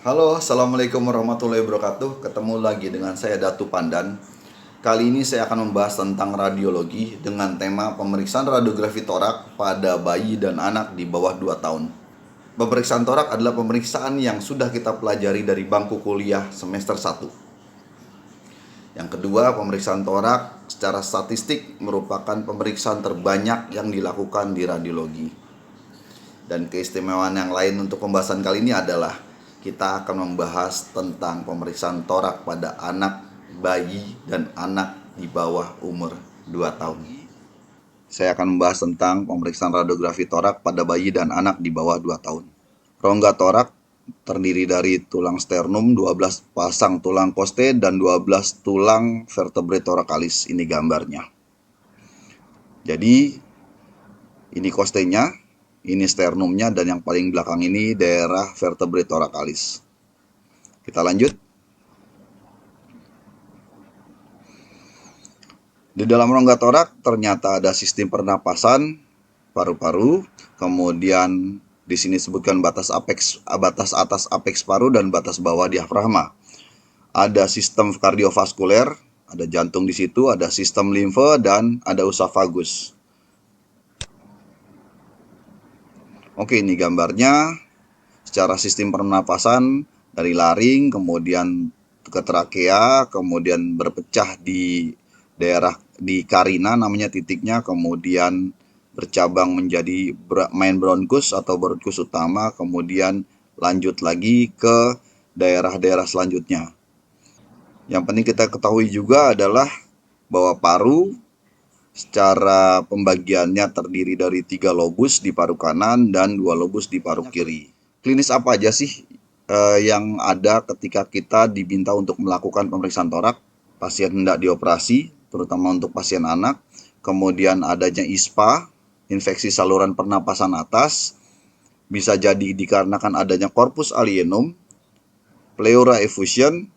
Halo, Assalamualaikum warahmatullahi wabarakatuh. Ketemu lagi dengan saya Datu Pandan. Kali ini saya akan membahas tentang radiologi dengan tema pemeriksaan radiografi torak pada bayi dan anak di bawah 2 tahun. Pemeriksaan torak adalah pemeriksaan yang sudah kita pelajari dari bangku kuliah semester 1. Yang kedua, pemeriksaan torak secara statistik merupakan pemeriksaan terbanyak yang dilakukan di radiologi. Dan keistimewaan yang lain untuk pembahasan kali ini adalah kita akan membahas tentang pemeriksaan torak pada anak, bayi, dan anak di bawah umur 2 tahun. Saya akan membahas tentang pemeriksaan radiografi torak pada bayi dan anak di bawah 2 tahun. Rongga torak terdiri dari tulang sternum, 12 pasang tulang koste, dan 12 tulang vertebrae thoracalis. Ini gambarnya. Jadi, ini kostenya, ini sternumnya, dan yang paling belakang ini daerah vertebrae thoracalis. Kita lanjut. Di dalam rongga torak ternyata ada sistem pernapasan, paru-paru, kemudian di sini disebutkan batas atas apeks paru dan batas bawah diafragma. Ada sistem kardiovaskuler, ada jantung di situ, ada sistem limfe, dan ada usafagus. Oke, ini gambarnya secara sistem pernapasan dari laring, kemudian ke trakea, kemudian berpecah di daerah di karina namanya titiknya, kemudian bercabang menjadi main bronkus atau bronkus utama, kemudian lanjut lagi ke daerah-daerah selanjutnya. Yang penting kita ketahui juga adalah bahwa paru secara pembagiannya terdiri dari 3 lobus di paru kanan dan 2 lobus di paru kiri. Klinis apa aja sih yang ada ketika kita diminta untuk melakukan pemeriksaan torak? Pasien hendak dioperasi, terutama untuk pasien anak. Kemudian adanya ISPA, infeksi saluran pernapasan atas. Bisa jadi dikarenakan adanya corpus alienum, pleura effusion,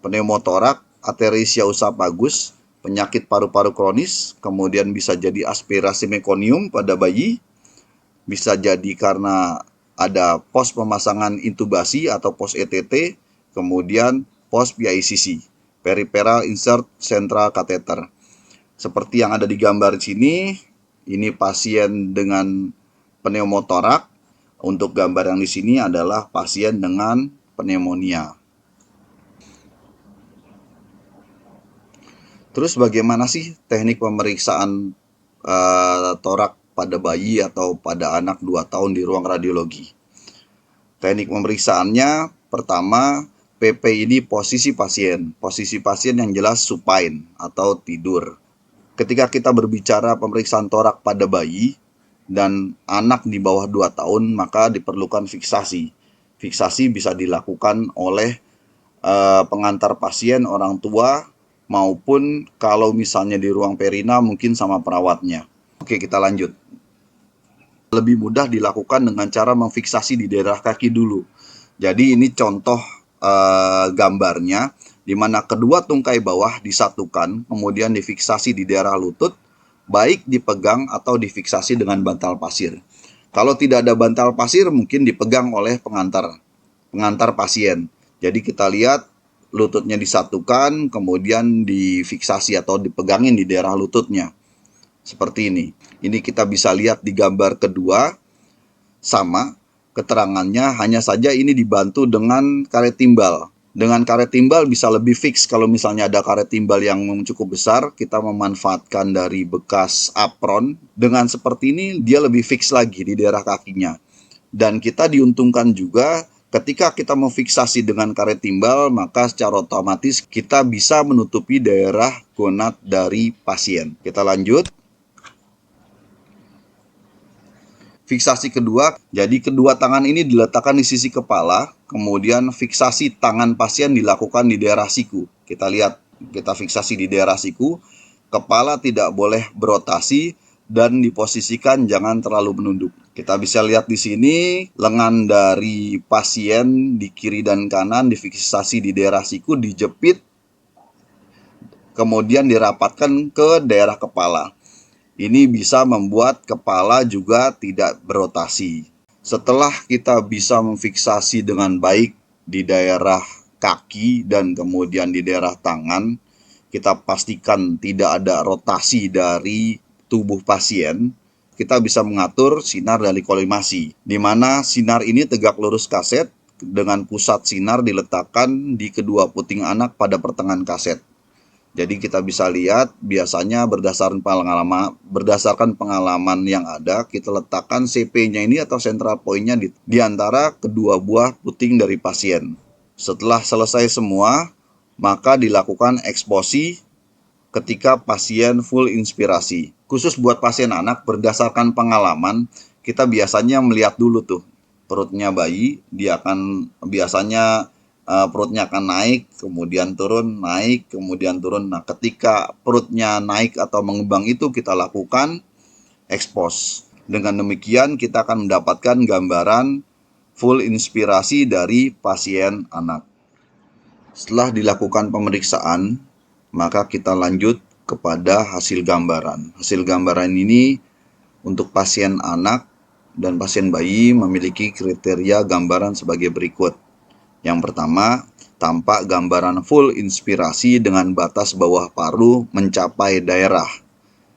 pneumotorak, atresia usapagus, penyakit paru-paru kronis, kemudian bisa jadi aspirasi mekonium pada bayi, bisa jadi karena ada pos pemasangan intubasi atau pos ETT, kemudian pos PICC, peripheral insert central catheter. Seperti yang ada di gambar sini, ini pasien dengan pneumotorak. Untuk gambar yang di sini adalah pasien dengan pneumonia. Terus bagaimana sih teknik pemeriksaan torak pada bayi atau pada anak 2 tahun di ruang radiologi? Teknik pemeriksaannya pertama, PP ini posisi pasien. Posisi pasien yang jelas supine atau tidur. Ketika kita berbicara pemeriksaan torak pada bayi dan anak di bawah 2 tahun, maka diperlukan fiksasi. Fiksasi bisa dilakukan oleh pengantar pasien, orang tua, maupun kalau misalnya di ruang perina mungkin sama perawatnya. Oke, kita lanjut. Lebih mudah dilakukan dengan cara memfiksasi di daerah kaki dulu. Jadi ini contoh gambarnya di mana kedua tungkai bawah disatukan, kemudian difiksasi di daerah lutut, baik dipegang atau difiksasi dengan bantal pasir. Kalau tidak ada bantal pasir, mungkin dipegang oleh pengantar pasien. Jadi kita lihat lututnya disatukan, kemudian difiksasi atau dipegangin di daerah lututnya. Seperti ini. Ini kita bisa lihat di gambar kedua, sama keterangannya, hanya saja ini dibantu dengan karet timbal. Dengan karet timbal bisa lebih fix. Kalau misalnya ada karet timbal yang cukup besar, kita memanfaatkan dari bekas apron. Dengan seperti ini, dia lebih fix lagi di daerah kakinya. Dan kita diuntungkan juga ketika kita memfiksasi dengan karet timbal, maka secara otomatis kita bisa menutupi daerah gonad dari pasien. Kita lanjut. Fiksasi kedua, jadi kedua tangan ini diletakkan di sisi kepala, kemudian fiksasi tangan pasien dilakukan di daerah siku. Kita lihat, kita fiksasi di daerah siku, kepala tidak boleh berotasi, dan diposisikan jangan terlalu menunduk. Kita bisa lihat di sini lengan dari pasien di kiri dan kanan difiksasi di daerah siku, dijepit, kemudian dirapatkan ke daerah kepala. Ini bisa membuat kepala juga tidak berotasi. Setelah kita bisa memfiksasi dengan baik di daerah kaki dan kemudian di daerah tangan. Kita pastikan tidak ada rotasi dari tubuh pasien. Kita bisa mengatur sinar dari kolimasi, di mana sinar ini tegak lurus kaset dengan pusat sinar diletakkan di kedua puting anak pada pertengahan kaset. Jadi kita bisa lihat biasanya berdasarkan pengalaman yang ada, kita letakkan CP-nya ini atau central point-nya di antara kedua buah puting dari pasien. Setelah selesai semua, maka dilakukan eksposi ketika pasien full inspirasi. Khusus buat pasien anak, berdasarkan pengalaman, kita biasanya melihat dulu tuh perutnya bayi, dia akan biasanya perutnya akan naik, kemudian turun, naik, kemudian turun. Nah, ketika perutnya naik atau mengembang itu kita lakukan expose. Dengan demikian kita akan mendapatkan gambaran full inspirasi dari pasien anak. Setelah dilakukan pemeriksaan, maka kita lanjut kepada hasil gambaran. Hasil gambaran ini untuk pasien anak dan pasien bayi memiliki kriteria gambaran sebagai berikut. Yang pertama, tampak gambaran full inspirasi dengan batas bawah paru mencapai daerah.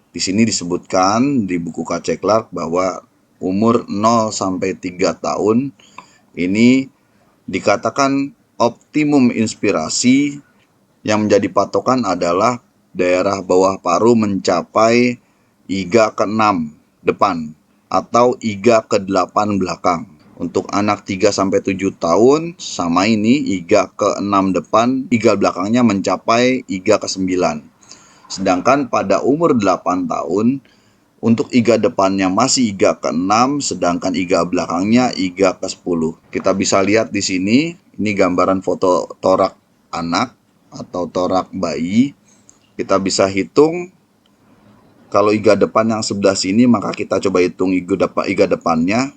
Di sini disebutkan di buku KC Clark bahwa umur 0 sampai 3 tahun ini dikatakan optimum inspirasi. Yang menjadi patokan adalah daerah bawah paru mencapai IGA ke-6 depan atau IGA ke-8 belakang. Untuk anak 3-7 tahun, sama ini, IGA ke-6 depan, IGA belakangnya mencapai IGA ke-9. Sedangkan pada umur 8 tahun, untuk IGA depannya masih IGA ke-6, sedangkan IGA belakangnya IGA ke-10. Kita bisa lihat di sini, ini gambaran foto torak anak atau torak bayi. Kita bisa hitung, kalau IGA depan yang sebelah sini, maka kita coba hitung IGA depannya.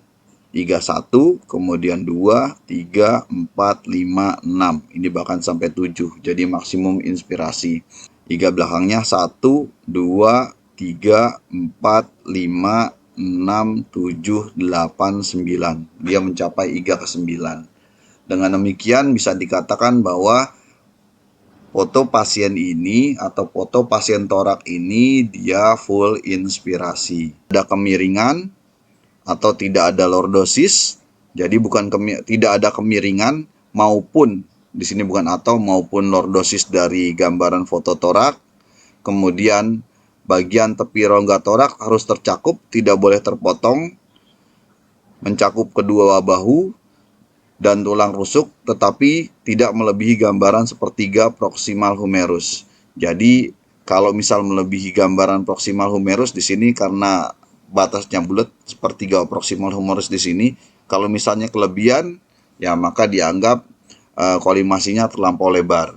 IGA 1, kemudian 2, 3, 4, 5, 6. Ini bahkan sampai 7. Jadi maksimum inspirasi. IGA belakangnya 1, 2, 3, 4, 5, 6, 7, 8, 9. Dia mencapai IGA ke-9. Dengan demikian bisa dikatakan bahwa foto pasien ini atau foto pasien torak ini dia full inspirasi. Ada kemiringan atau tidak ada lordosis, jadi tidak ada kemiringan maupun di sini bukan atau maupun lordosis dari gambaran foto torak. Kemudian bagian tepi rongga torak harus tercakup, tidak boleh terpotong, mencakup kedua bahu dan tulang rusuk, tetapi tidak melebihi gambaran sepertiga proximal humerus. Jadi kalau misal melebihi gambaran proximal humerus di sini karena batasnya bulat sepertiga proximal humerus di sini. Kalau misalnya kelebihan, ya maka dianggap kolimasinya terlampau lebar.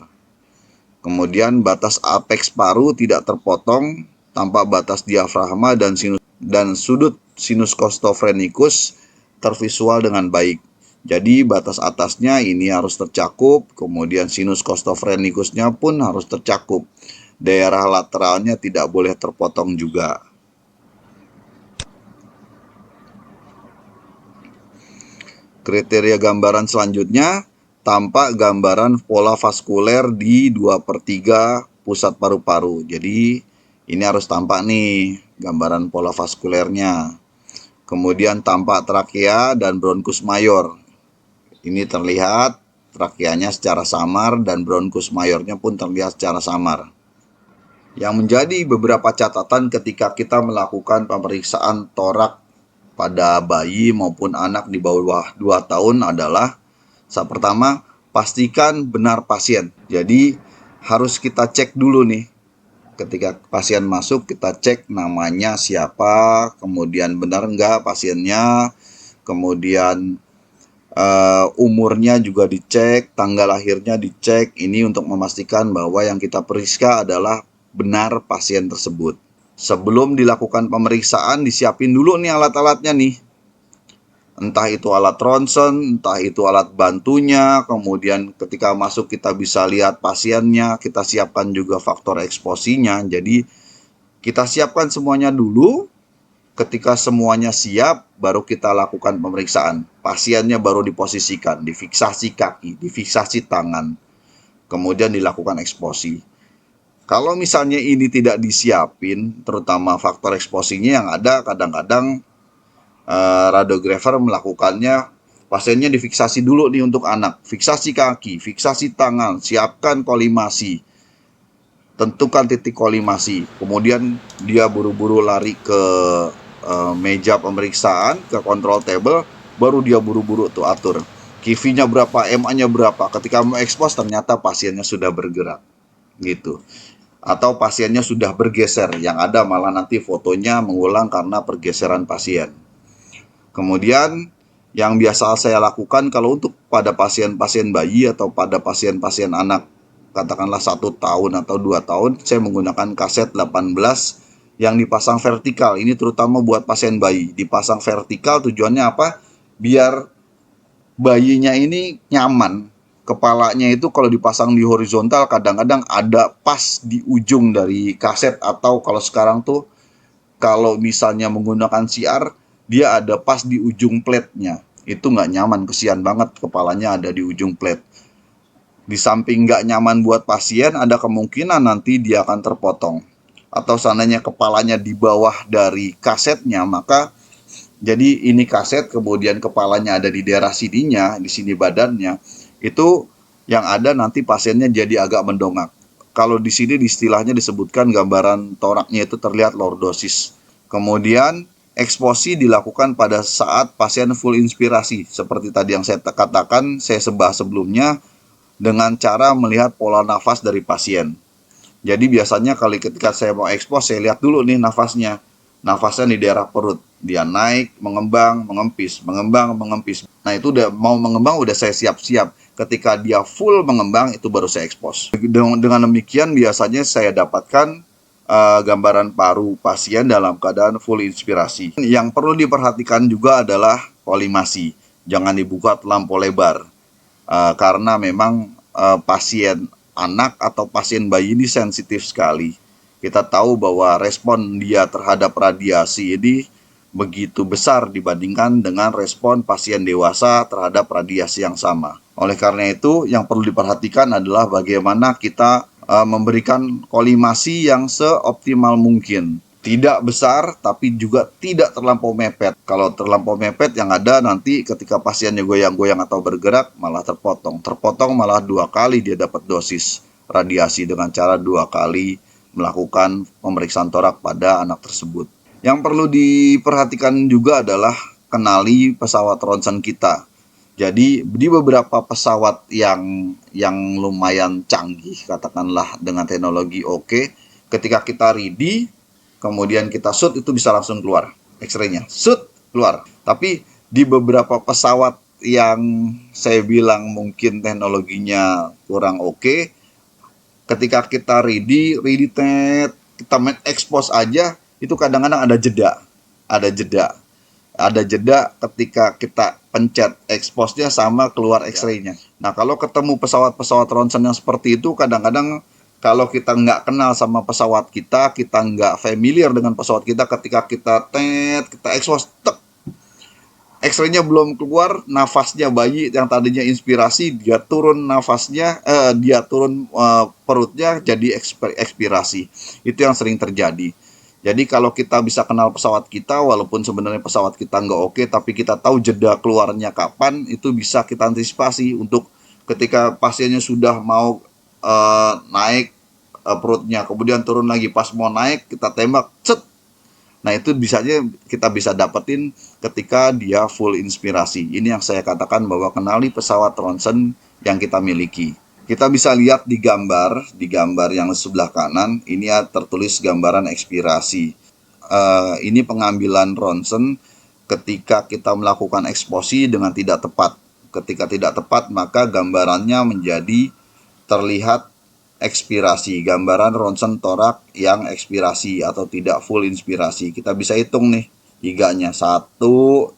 Kemudian batas apeks paru tidak terpotong, tampak batas diafragma dan sudut sinus costophrenikus tervisual dengan baik. Jadi batas atasnya ini harus tercakup, kemudian sinus costophrenikusnya pun harus tercakup. Daerah lateralnya tidak boleh terpotong juga. Kriteria gambaran selanjutnya, tampak gambaran pola vaskuler di 2/3 pusat paru-paru. Jadi ini harus tampak nih gambaran pola vaskulernya. Kemudian tampak trakea dan bronkus mayor. Ini terlihat trakeanya secara samar dan bronkus mayornya pun terlihat secara samar. Yang menjadi beberapa catatan ketika kita melakukan pemeriksaan torak pada bayi maupun anak di bawah 2 tahun adalah pertama, pastikan benar pasien. Jadi harus kita cek dulu nih. Ketika pasien masuk kita cek namanya siapa, kemudian benar enggak pasiennya, kemudian umurnya juga dicek, tanggal lahirnya dicek. Ini untuk memastikan bahwa yang kita periksa adalah benar pasien tersebut. Sebelum dilakukan pemeriksaan, disiapin dulu nih alat-alatnya nih. Entah itu alat ronsen, entah itu alat bantunya. Kemudian ketika masuk kita bisa lihat pasiennya, kita siapkan juga faktor eksposinya. Jadi kita siapkan semuanya dulu. Ketika semuanya siap, baru kita lakukan pemeriksaan. Pasiennya baru diposisikan, difiksasi kaki, difiksasi tangan, kemudian dilakukan eksposi. Kalau misalnya ini tidak disiapin, terutama faktor eksposinya yang ada kadang-kadang radiografer melakukannya, pasiennya difiksasi dulu nih untuk anak, fiksasi kaki, fiksasi tangan, siapkan kolimasi, tentukan titik kolimasi, kemudian dia buru-buru lari ke meja pemeriksaan, ke control table, baru dia buru-buru tuh atur QV-nya berapa, MA-nya berapa. Ketika mau ekspos ternyata pasiennya sudah bergerak gitu, atau pasiennya sudah bergeser, yang ada malah nanti fotonya mengulang karena pergeseran pasien. Kemudian yang biasa saya lakukan kalau untuk pada pasien-pasien bayi atau pada pasien-pasien anak katakanlah 1 tahun atau 2 tahun, saya menggunakan kaset 18 yang dipasang vertikal. Ini terutama buat pasien bayi. Dipasang vertikal tujuannya apa? Biar bayinya ini nyaman. Kepalanya itu kalau dipasang di horizontal kadang-kadang ada pas di ujung dari kaset, atau kalau sekarang tuh kalau misalnya menggunakan CR, dia ada pas di ujung plate-nya. Itu nggak nyaman, kesian banget kepalanya ada di ujung plate. Di samping nggak nyaman buat pasien, ada kemungkinan nanti dia akan terpotong. Atau seandainya kepalanya di bawah dari kasetnya, maka jadi ini kaset, kemudian kepalanya ada di daerah sininya, di sini badannya, itu yang ada nanti pasiennya jadi agak mendongak. Kalau di sini istilahnya disebutkan gambaran toraknya itu terlihat lordosis. Kemudian eksposi dilakukan pada saat pasien full inspirasi. Seperti tadi yang saya katakan, saya bahas sebelumnya, dengan cara melihat pola nafas dari pasien. Jadi biasanya ketika saya mau ekspos, saya lihat dulu nih nafasnya. Nafasnya di daerah perut. Dia naik, mengembang, mengempis, mengembang, mengempis. Nah itu udah mau mengembang, udah saya siap-siap. Ketika dia full mengembang, itu baru saya ekspos. Dengan demikian biasanya saya dapatkan gambaran paru pasien dalam keadaan full inspirasi. Yang perlu diperhatikan juga adalah kolimasi. Jangan dibuka terlampau lebar. Karena memang pasien anak atau pasien bayi ini sensitif sekali. Kita tahu bahwa respon dia terhadap radiasi ini begitu besar dibandingkan dengan respon pasien dewasa terhadap radiasi yang sama. Oleh karena itu, yang perlu diperhatikan adalah bagaimana kita memberikan kolimasi yang seoptimal mungkin. Tidak besar, tapi juga tidak terlampau mepet. Kalau terlampau mepet, yang ada nanti ketika pasiennya goyang-goyang atau bergerak, malah terpotong. Terpotong malah 2 kali dia dapat dosis radiasi dengan cara 2 kali melakukan pemeriksaan torak pada anak tersebut. Yang perlu diperhatikan juga adalah kenali pesawat ronsen kita. Jadi di beberapa pesawat yang lumayan canggih, katakanlah dengan teknologi oke, ketika kita ready, kemudian kita shoot, itu bisa langsung keluar X-ray-nya, shoot keluar. Tapi di beberapa pesawat yang saya bilang mungkin teknologinya kurang oke, ketika kita ready kita main expose aja, itu kadang-kadang ada jeda ketika kita pencet expose-nya sama keluar X-ray-nya. Nah kalau ketemu pesawat-pesawat ronsen yang seperti itu, kadang-kadang kalau kita nggak kenal sama pesawat kita nggak familiar dengan pesawat kita, ketika kita expose, X-ray-nya belum keluar, nafasnya bayi yang tadinya inspirasi, dia turun nafasnya, perutnya jadi ekspirasi. Itu yang sering terjadi. Jadi kalau kita bisa kenal pesawat kita, walaupun sebenarnya pesawat kita nggak oke, tapi kita tahu jeda keluarnya kapan, itu bisa kita antisipasi untuk ketika pasiennya sudah mau naik perutnya, kemudian turun lagi, pas mau naik kita tembak, cet. Nah itu kita bisa dapetin ketika dia full inspirasi. Ini yang saya katakan bahwa kenali pesawat ronsen yang kita miliki. Kita bisa lihat di gambar yang sebelah kanan, ini tertulis gambaran ekspirasi. Ini pengambilan ronsen ketika kita melakukan eksposi dengan tidak tepat. Ketika tidak tepat, maka gambarannya menjadi terlihat ekspirasi, gambaran ronsen torak yang ekspirasi atau tidak full inspirasi. Kita bisa hitung nih iganya, 1,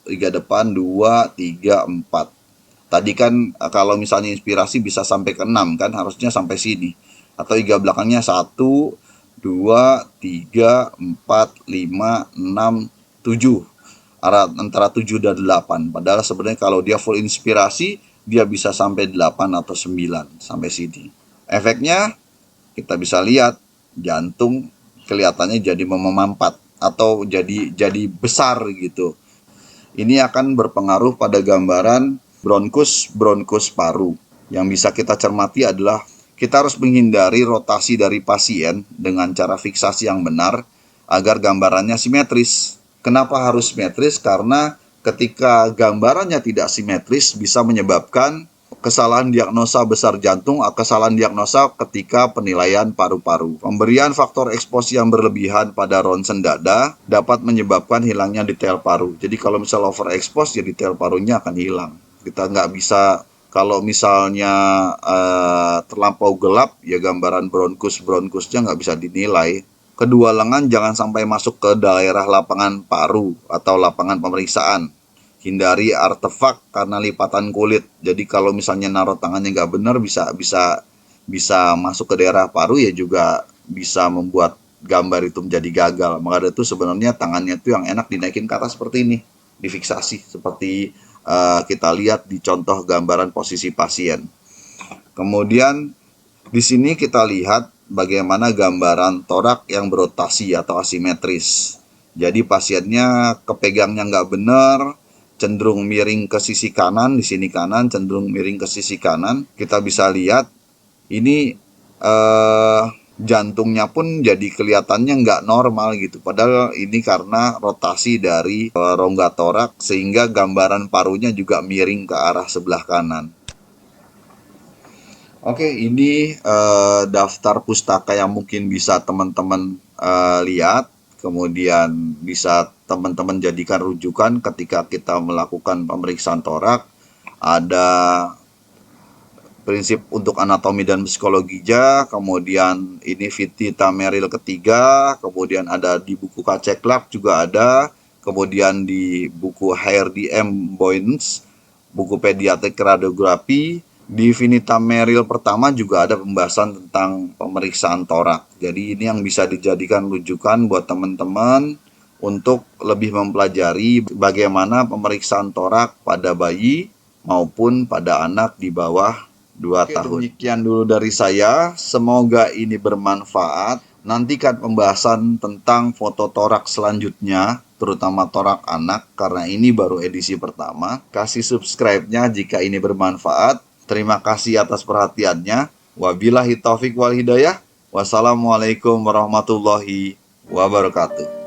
iga depan, 2, 3, 4. Tadi kan kalau misalnya inspirasi bisa sampai ke 6 kan, harusnya sampai sini. Atau iga belakangnya 1, 2, 3, 4, 5, 6, 7, antara 7 dan 8. Padahal sebenarnya kalau dia full inspirasi, dia bisa sampai 8 atau 9 sampai sini. Efeknya kita bisa lihat jantung kelihatannya jadi memampat atau jadi besar gitu. Ini akan berpengaruh pada gambaran bronkus paru. Yang bisa kita cermati adalah kita harus menghindari rotasi dari pasien dengan cara fiksasi yang benar agar gambarannya simetris. Kenapa harus simetris? Karena ketika gambarannya tidak simetris bisa menyebabkan kesalahan diagnosa besar jantung, kesalahan diagnosa ketika penilaian paru-paru. Pemberian faktor eksposi yang berlebihan pada ronsen dada dapat menyebabkan hilangnya detail paru. Jadi kalau misalnya overexpose, ya detail parunya akan hilang. Kita nggak bisa, kalau misalnya terlampau gelap, ya gambaran bronkusnya nggak bisa dinilai. Kedua lengan jangan sampai masuk ke daerah lapangan paru atau lapangan pemeriksaan. Hindari artefak karena lipatan kulit. Jadi kalau misalnya naruh tangannya nggak benar bisa masuk ke daerah paru, ya juga bisa membuat gambar itu menjadi gagal. Maka itu sebenarnya tangannya itu yang enak dinaikin ke atas seperti ini, difiksasi seperti kita lihat di contoh gambaran posisi pasien. Kemudian di sini kita lihat bagaimana gambaran torak yang berotasi atau asimetris. Jadi pasiennya kepegangnya nggak benar, cenderung miring ke sisi kanan, di sini kanan, cenderung miring ke sisi kanan. Kita bisa lihat ini jantungnya pun jadi kelihatannya nggak normal gitu. Padahal ini karena rotasi dari rongga torak sehingga gambaran parunya juga miring ke arah sebelah kanan. Oke, ini daftar pustaka yang mungkin bisa teman-teman lihat, kemudian bisa teman-teman jadikan rujukan ketika kita melakukan pemeriksaan torak. Ada prinsip untuk anatomi dan psikologinya, kemudian ini Vitita Merrill ketiga, kemudian ada di buku KC Clark juga ada, kemudian di buku HRDM Boyens, buku pediatrik radiografi. Di Vinita Merrill pertama juga ada pembahasan tentang pemeriksaan torak. Jadi ini yang bisa dijadikan rujukan buat teman-teman untuk lebih mempelajari bagaimana pemeriksaan torak pada bayi maupun pada anak di bawah 2 tahun. Demikian dulu dari saya. Semoga ini bermanfaat. Nantikan pembahasan tentang foto torak selanjutnya, terutama torak anak, karena ini baru edisi pertama. Kasih subscribe-nya jika ini bermanfaat. Terima kasih atas perhatiannya. Wabillahi taufik wal hidayah. Wassalamualaikum warahmatullahi wabarakatuh.